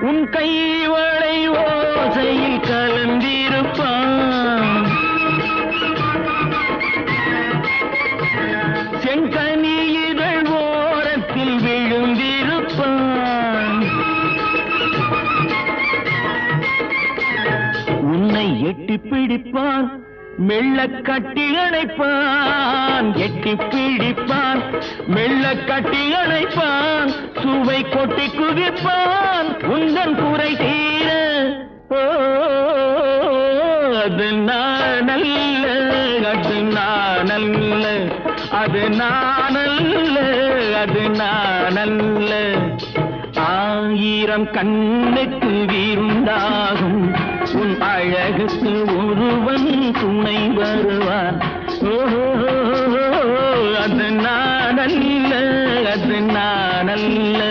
உன் கைவளை ஓசையில் கலந்திருப்பான் செங்கனி இதழ் ஓரத்தில் விழுந்திருப்பான் உன்னை எட்டி பிடிப்பான் மெல்ல கட்டி அணைப்பான் எட்டி பிடிப்பான் மெல்ல கட்டி அணைப்பான் சுவை கொட்டி குதிப்பான் உந்தன் குறை தீர அது நானல்ல அது நானல்ல அது நானல்ல அது நானல்ல ஆயிரம் கண்ணுக்கு விருந்தாகும் உன் அழகுக்கு ஒருவன் துணை வருவான் அது நானல்ல அது நானல்ல